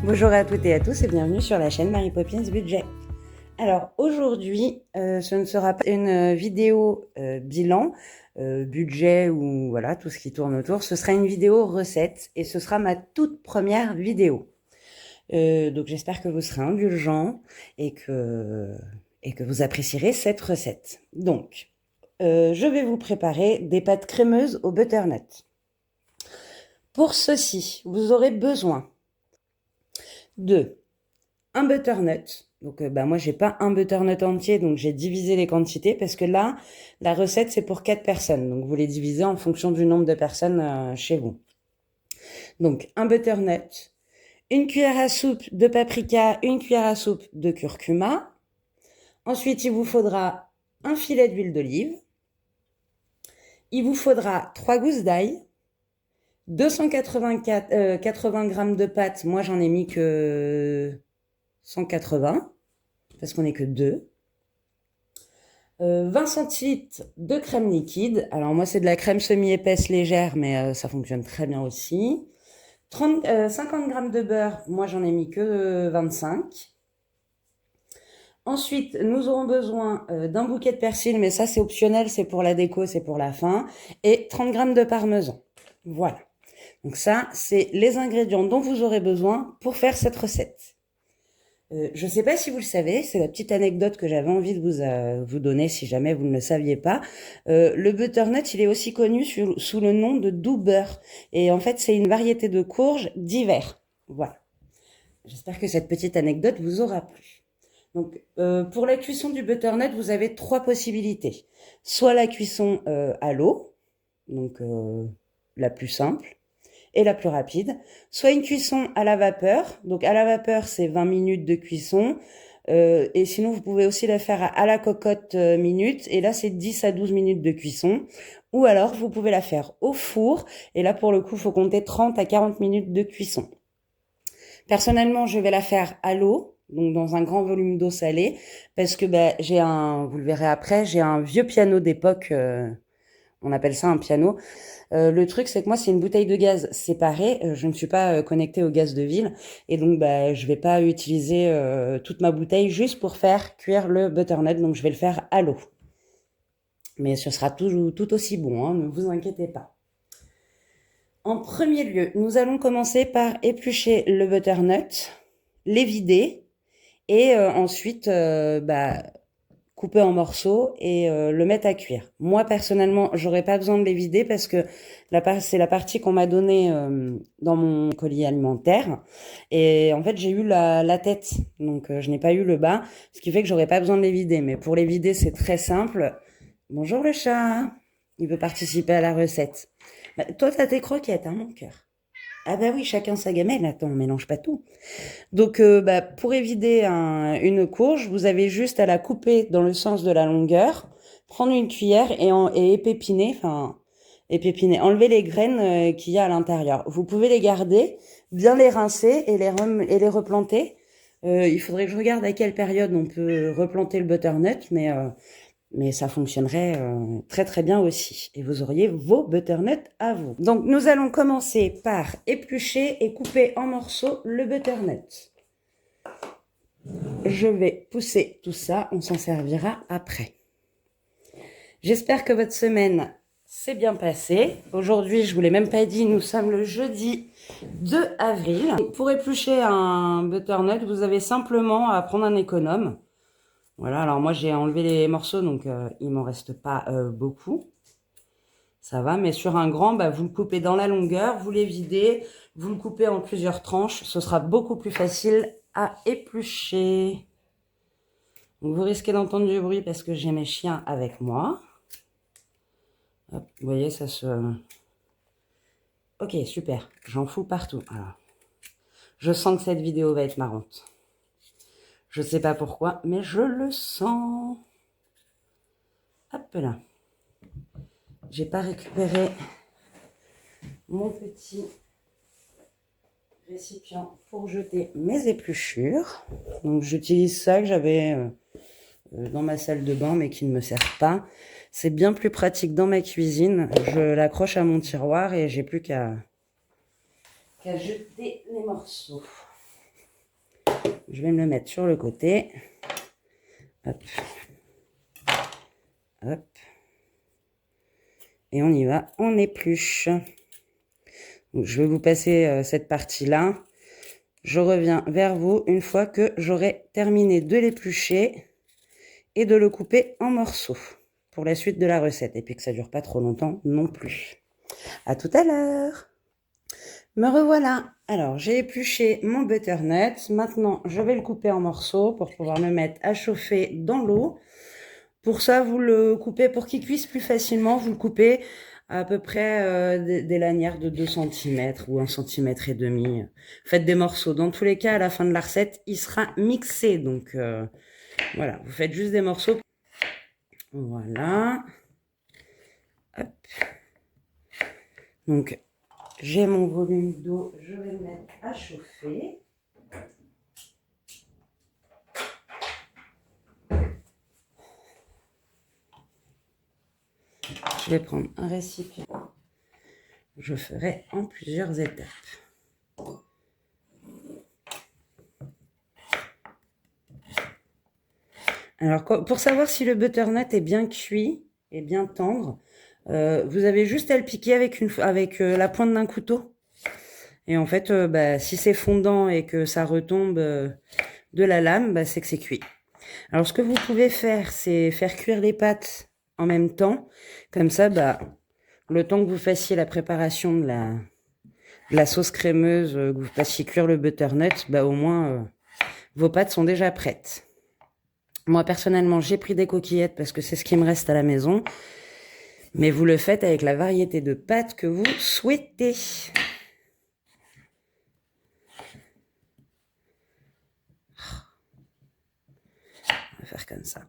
Bonjour à toutes et à tous et bienvenue sur la chaîne Mary Poppins Budget. Alors aujourd'hui, ce ne sera pas une vidéo bilan, budget ou voilà tout ce qui tourne autour. Ce sera une vidéo recette et ce sera ma toute première vidéo. Donc j'espère que vous serez indulgents et que vous apprécierez cette recette. Donc, je vais vous préparer des pâtes crémeuses au butternut. Pour ceci, vous aurez besoin de un butternut. Donc moi j'ai pas un butternut entier, donc j'ai divisé les quantités parce que là la recette c'est pour 4 personnes, donc vous les divisez en fonction du nombre de personnes chez vous. Donc un butternut, une cuillère à soupe de paprika, une cuillère à soupe de curcuma. Ensuite il vous faudra un filet d'huile d'olive, il vous faudra 3 gousses d'ail, 80 g de pâtes, moi j'en ai mis que 180 parce qu'on n'est que 2. 20 centilitres de crème liquide. Alors moi c'est de la crème semi-épaisse légère, mais ça fonctionne très bien aussi. 50 g de beurre, moi j'en ai mis que 25. Ensuite, nous aurons besoin d'un bouquet de persil, mais ça c'est optionnel, c'est pour la déco, c'est pour la fin. Et 30 g de parmesan. Voilà. Donc ça, c'est les ingrédients dont vous aurez besoin pour faire cette recette. Je ne sais pas si vous le savez, c'est la petite anecdote que j'avais envie de vous donner si jamais vous ne le saviez pas. Le butternut, il est aussi connu sous le nom de doux beurre. Et en fait, c'est une variété de courge d'hiver. Voilà. J'espère que cette petite anecdote vous aura plu. Donc, pour la cuisson du butternut, vous avez 3 possibilités. Soit la cuisson à l'eau, donc la plus simple et la plus rapide, soit une cuisson à la vapeur. Donc à la vapeur, c'est 20 minutes de cuisson. Et sinon, vous pouvez aussi la faire à la cocotte minute. Et là, c'est 10 à 12 minutes de cuisson. Ou alors, vous pouvez la faire au four. Et là, pour le coup, il faut compter 30 à 40 minutes de cuisson. Personnellement, je vais la faire à l'eau, donc dans un grand volume d'eau salée, parce que vous le verrez après, j'ai un vieux piano d'époque, on appelle ça un piano. Le truc, c'est que moi, c'est une bouteille de gaz séparée. Je ne suis pas connectée au gaz de ville. Et donc, je vais pas utiliser toute ma bouteille juste pour faire cuire le butternut. Donc, je vais le faire à l'eau. Mais ce sera tout aussi bon, hein, ne vous inquiétez pas. En premier lieu, nous allons commencer par éplucher le butternut, les vider et ensuite couper en morceaux et le mettre à cuire. Moi, personnellement, j'aurais pas besoin de les vider parce que c'est la partie qu'on m'a donnée dans mon colis alimentaire. Et en fait, j'ai eu la tête, donc je n'ai pas eu le bas, ce qui fait que j'aurais pas besoin de les vider. Mais pour les vider, c'est très simple. Bonjour le chat, il veut participer à la recette. Toi, t'as tes croquettes, hein, mon cœur. Ah bah oui, chacun sa gamelle, attends, on mélange pas tout. Donc, pour évider une courge, vous avez juste à la couper dans le sens de la longueur, prendre une cuillère et épépiner, enlever les graines qu'il y a à l'intérieur. Vous pouvez les garder, bien les rincer et les replanter. Il faudrait que je regarde à quelle période on peut replanter le butternut, mais ça fonctionnerait très très bien aussi. Et vous auriez vos butternuts à vous. Donc nous allons commencer par éplucher et couper en morceaux le butternut. Je vais pousser tout ça, on s'en servira après. J'espère que votre semaine s'est bien passée. Aujourd'hui, je ne vous l'ai même pas dit, nous sommes le jeudi 2 avril. Pour éplucher un butternut, vous avez simplement à prendre un économe. Voilà, alors moi j'ai enlevé les morceaux, donc il m'en reste pas beaucoup. Ça va, mais sur un grand, vous le coupez dans la longueur, vous les videz, vous le coupez en plusieurs tranches. Ce sera beaucoup plus facile à éplucher. Donc vous risquez d'entendre du bruit parce que j'ai mes chiens avec moi. Hop, vous voyez, ça se... Ok, super, j'en fous partout. Alors, je sens que cette vidéo va être marrante. Je sais pas pourquoi, mais je le sens. Hop là. J'ai pas récupéré mon petit récipient pour jeter mes épluchures. Donc j'utilise ça que j'avais dans ma salle de bain mais qui ne me sert pas. C'est bien plus pratique dans ma cuisine. Je l'accroche à mon tiroir et j'ai plus qu'à jeter les morceaux. Je vais me le mettre sur le côté. Hop. Hop. Et on y va, on épluche. Donc, je vais vous passer cette partie-là. Je reviens vers vous une fois que j'aurai terminé de l'éplucher et de le couper en morceaux pour la suite de la recette. Et puis que ça ne dure pas trop longtemps non plus. À tout à l'heure. Me revoilà. Alors, j'ai épluché mon butternut. Maintenant, je vais le couper en morceaux pour pouvoir me mettre à chauffer dans l'eau. Pour ça, vous le coupez, pour qu'il cuise plus facilement, vous le coupez à peu près des lanières de 2 cm ou 1,5 cm. Faites des morceaux. Dans tous les cas, à la fin de la recette, il sera mixé. Donc, voilà, vous faites juste des morceaux. Voilà. Hop. Donc, j'ai mon volume d'eau. Je vais le mettre à chauffer. Je vais prendre un récipient. Je ferai en plusieurs étapes. Alors, pour savoir si le butternut est bien cuit et bien tendre, vous avez juste à le piquer avec la pointe d'un couteau. Et en fait, si c'est fondant et que ça retombe de la lame, c'est que c'est cuit. Alors, ce que vous pouvez faire, c'est faire cuire les pâtes en même temps. Comme ça, le temps que vous fassiez la préparation de la sauce crémeuse, que vous fassiez cuire le butternut, au moins, vos pâtes sont déjà prêtes. Moi, personnellement, j'ai pris des coquillettes parce que c'est ce qui me reste à la maison. Mais vous le faites avec la variété de pâtes que vous souhaitez. On va faire comme ça.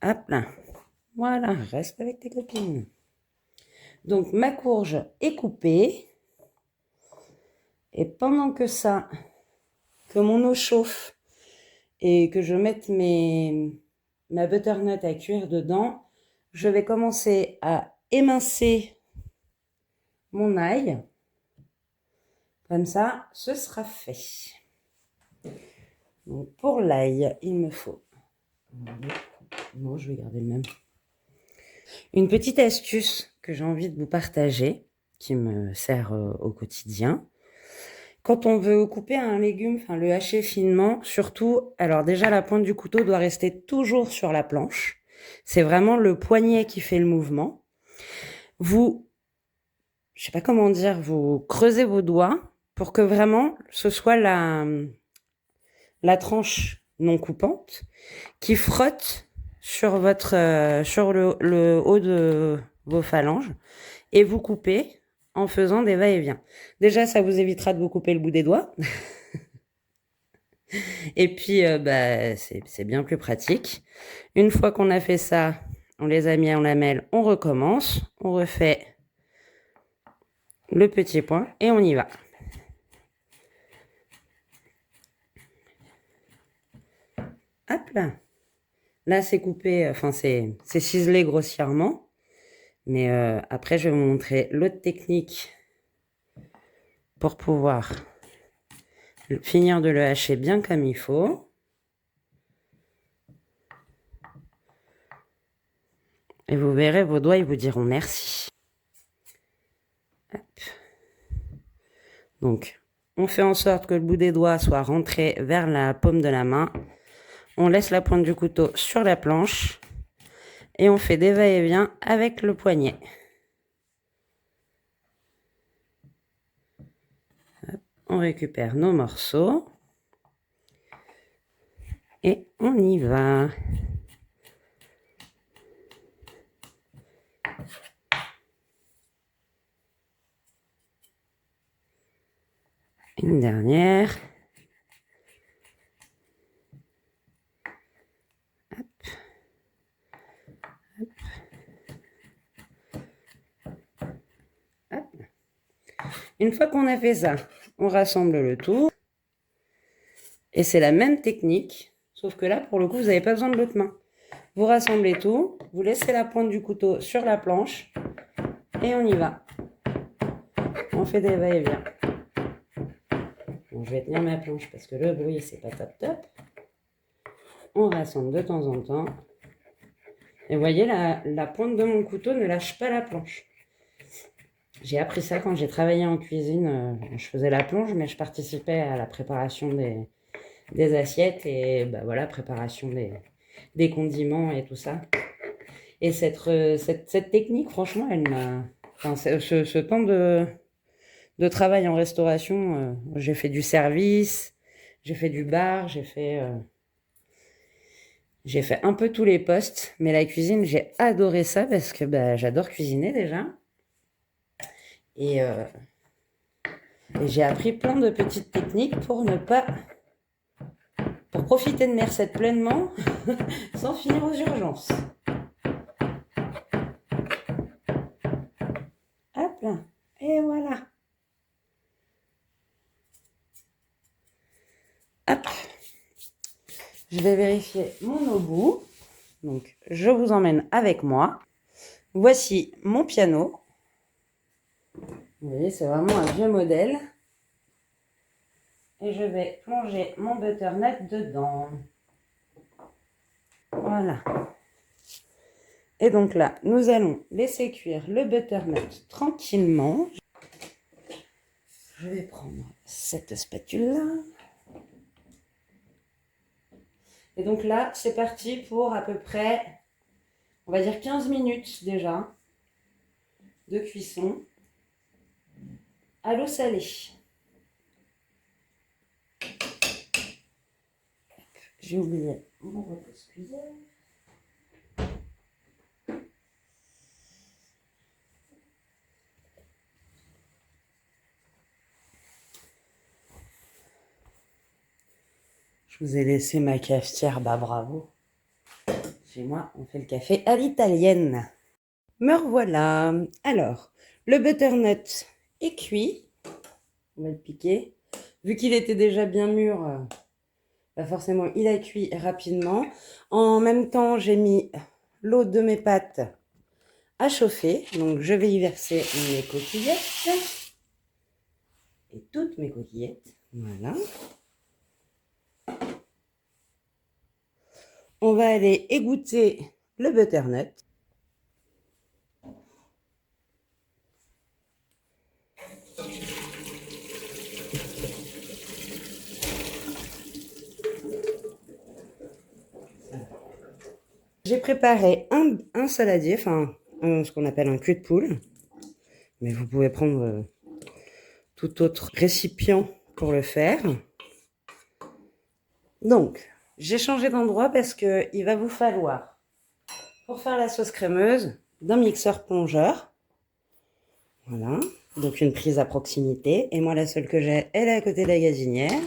Hop là. Voilà, reste avec tes copines. Donc, ma courge est coupée. Et pendant que mon eau chauffe et que je mette ma butternut à cuire dedans, je vais commencer à émincer mon ail. Comme ça, ce sera fait. Donc, pour l'ail, il me faut... Non, je vais garder le même. Une petite astuce que j'ai envie de vous partager, qui me sert au quotidien. Quand on veut couper un légume, le hacher finement, surtout, alors déjà la pointe du couteau doit rester toujours sur la planche. C'est vraiment le poignet qui fait le mouvement. Je sais pas comment dire, vous creusez vos doigts pour que vraiment ce soit la tranche non coupante qui frotte sur le haut de vos phalanges et vous coupez en faisant des va-et-vient. Déjà, ça vous évitera de vous couper le bout des doigts. Et puis, c'est bien plus pratique. Une fois qu'on a fait ça, on les a mis en lamelles, on recommence, on refait le petit point et on y va. Hop là. Là, c'est coupé, c'est ciselé grossièrement. Mais après, je vais vous montrer l'autre technique pour pouvoir finir de le hacher bien comme il faut. Et vous verrez, vos doigts, ils vous diront merci. Hop. Donc, on fait en sorte que le bout des doigts soit rentré vers la paume de la main. On laisse la pointe du couteau sur la planche. Et on fait des va-et-vient avec le poignet. Hop. On récupère nos morceaux. Et on y va. Une dernière. Hop. Hop. Hop. Une fois qu'on a fait ça, on rassemble le tout. Et c'est la même technique, sauf que là, pour le coup, vous n'avez pas besoin de l'autre main. Vous rassemblez tout, vous laissez la pointe du couteau sur la planche et on y va. On fait des va-et-vient. Bon, je vais tenir ma planche parce que le bruit, c'est pas top top. On rassemble de temps en temps. Et vous voyez, la pointe de mon couteau ne lâche pas la planche. J'ai appris ça quand j'ai travaillé en cuisine. Je faisais la plonge, mais je participais à la préparation des assiettes et bah voilà, préparation des condiments et tout ça. Et cette technique, franchement, elle m'a... Enfin, ce temps de travail en restauration, j'ai fait du service, j'ai fait du bar, j'ai fait un peu tous les postes. Mais la cuisine, j'ai adoré ça parce que bah, j'adore cuisiner déjà. Et j'ai appris plein de petites techniques pour profiter de mes recettes pleinement sans finir aux urgences. Hop là, et voilà. Hop. Je vais vérifier mon obus. Donc, je vous emmène avec moi. Voici mon piano. Vous voyez, c'est vraiment un vieux modèle. Et je vais plonger mon butternut dedans. Voilà. Et donc là, nous allons laisser cuire le butternut tranquillement. Je vais prendre cette spatule-là. Et donc là, c'est parti pour à peu près, on va dire 15 minutes déjà de cuisson à l'eau salée. J'ai oublié mon repose-cuillère. Je vous ai laissé ma cafetière, bah bravo. Chez moi, on fait le café à l'italienne. Me revoilà. Alors, le butternut est cuit. On va le piquer. Vu qu'il était déjà bien mûr, bah forcément, il a cuit rapidement. En même temps, j'ai mis l'eau de mes pâtes à chauffer. Donc, je vais y verser mes coquillettes. Et toutes mes coquillettes. Voilà. On va aller égoutter le butternut. J'ai préparé un saladier, enfin ce qu'on appelle un cul de poule. Mais vous pouvez prendre tout autre récipient pour le faire. Donc, j'ai changé d'endroit parce qu'il va vous falloir, pour faire la sauce crémeuse, d'un mixeur plongeur. Voilà, donc une prise à proximité. Et moi, la seule que j'ai, elle est à côté de la gazinière.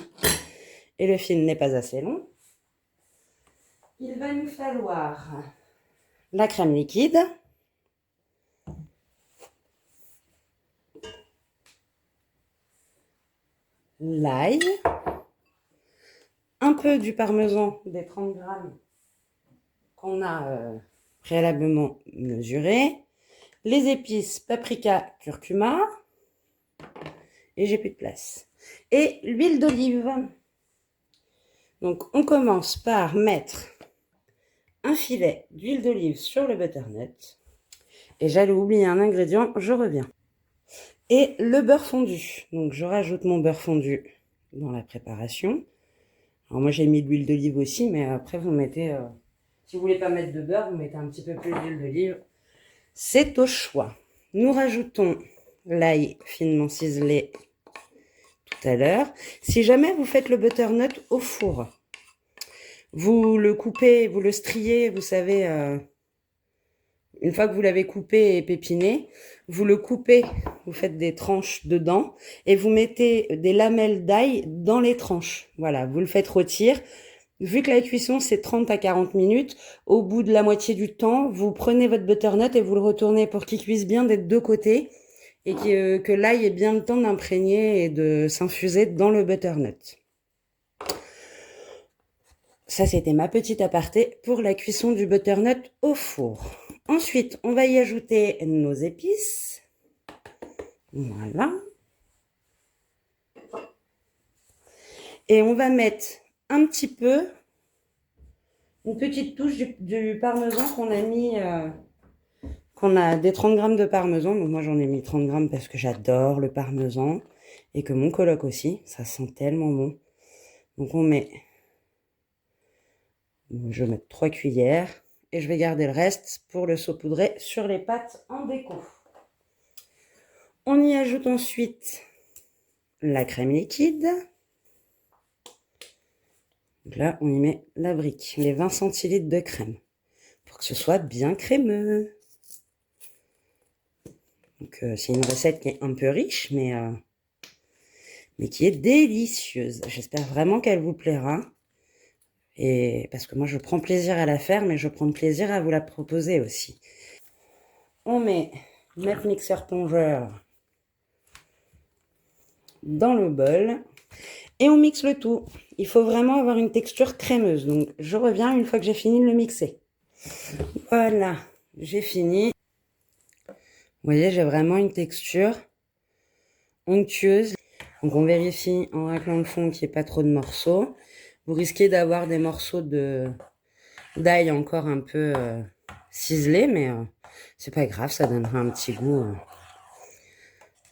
Et le fil n'est pas assez long. Il va nous falloir la crème liquide. L'ail. Un peu du parmesan des 30 grammes qu'on a préalablement mesuré. Les épices paprika, curcuma. Et j'ai plus de place. Et l'huile d'olive. Donc, on commence par mettre un filet d'huile d'olive sur le butternut. Et j'allais oublier un ingrédient, je reviens. Et le beurre fondu. Donc, je rajoute mon beurre fondu dans la préparation. Alors, moi, j'ai mis de l'huile d'olive aussi, mais après, vous mettez... si vous voulez pas mettre de beurre, vous mettez un petit peu plus d'huile d'olive. C'est au choix. Nous rajoutons l'ail finement ciselé tout à l'heure. Si jamais vous faites le butternut au four, vous le coupez, vous le striez, vous savez, une fois que vous l'avez coupé et pépiné, vous le coupez, vous faites des tranches dedans et vous mettez des lamelles d'ail dans les tranches. Voilà, vous le faites rôtir. Vu que la cuisson, c'est 30 à 40 minutes, au bout de la moitié du temps, vous prenez votre butternut et vous le retournez pour qu'il cuise bien des deux côtés. et que l'ail ait bien le temps d'imprégner et de s'infuser dans le butternut. Ça, c'était ma petite aparté pour la cuisson du butternut au four. Ensuite, on va y ajouter nos épices. Voilà. Et on va mettre un petit peu, une petite touche du parmesan qu'on a mis, qu'on a des 30 grammes de parmesan. Donc moi, j'en ai mis 30 grammes parce que j'adore le parmesan et que mon coloc aussi. Ça sent tellement bon. Donc on met, je vais mettre 3 cuillères et je vais garder le reste pour le saupoudrer sur les pâtes en déco. On y ajoute ensuite la crème liquide. Donc là, on y met la brique, les 20 centilitres de crème, pour que ce soit bien crémeux. Donc c'est une recette qui est un peu riche, mais qui est délicieuse. J'espère vraiment qu'elle vous plaira. Et parce que moi, je prends plaisir à la faire, mais je prends plaisir à vous la proposer aussi. On met notre mixeur plongeur dans le bol et on mixe le tout. Il faut vraiment avoir une texture crémeuse. Donc, je reviens une fois que j'ai fini de le mixer. Voilà, j'ai fini. Vous voyez, j'ai vraiment une texture onctueuse. Donc, on vérifie en raclant le fond qu'il n'y ait pas trop de morceaux. Vous risquez d'avoir des morceaux d'ail encore un peu ciselés, mais c'est pas grave, ça donnera un petit goût.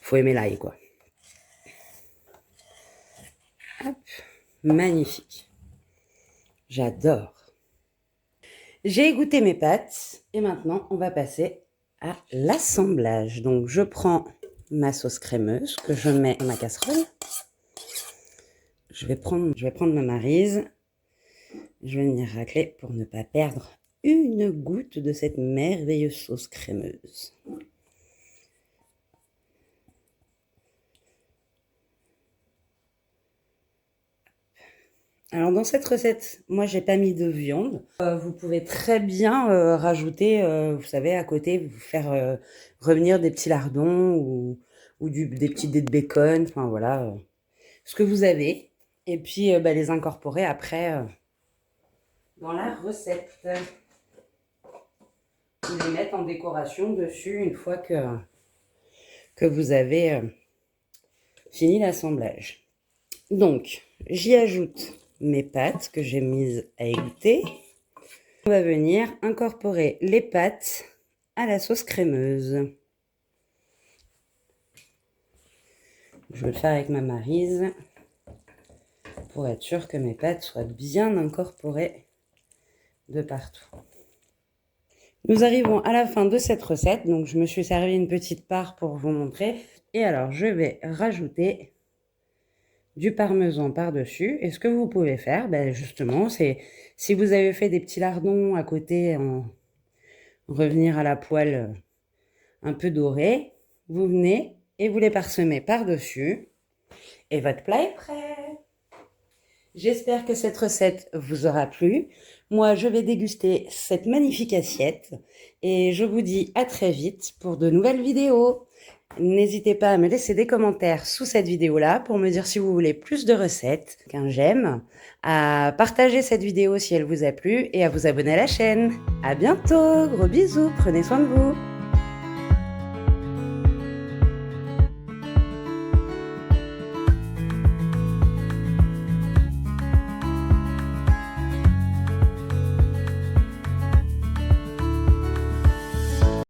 Faut aimer l'ail, quoi. Hop, magnifique. J'adore. J'ai égoutter mes pâtes et maintenant on va passer à l'assemblage. Donc je prends ma sauce crémeuse que je mets dans ma casserole. Je vais prendre ma maryse. Je vais venir racler pour ne pas perdre une goutte de cette merveilleuse sauce crémeuse. Alors dans cette recette, moi j'ai pas mis de viande. Vous pouvez très bien rajouter, vous savez, à côté, vous faire revenir des petits lardons ou des petits dés de bacon, enfin voilà, ce que vous avez. Et puis les incorporer après dans la recette. Vous les mettre en décoration dessus une fois que vous avez fini l'assemblage. Donc, j'y ajoute mes pâtes que j'ai mises à égoutter. On va venir incorporer les pâtes à la sauce crémeuse. Je vais le faire avec ma maryse pour être sûr que mes pâtes soient bien incorporées de partout. Nous arrivons à la fin de cette recette, donc je me suis servi une petite part pour vous montrer. Et alors, je vais rajouter du parmesan par-dessus. Et ce que vous pouvez faire, justement, c'est si vous avez fait des petits lardons à côté, revenir à la poêle un peu doré, vous venez et vous les parsemez par-dessus. Et votre plat est prêt. J'espère que cette recette vous aura plu. Moi, je vais déguster cette magnifique assiette et je vous dis à très vite pour de nouvelles vidéos. N'hésitez pas à me laisser des commentaires sous cette vidéo-là pour me dire si vous voulez plus de recettes, qu'un j'aime, à partager cette vidéo si elle vous a plu et à vous abonner à la chaîne. À bientôt, gros bisous, prenez soin de vous.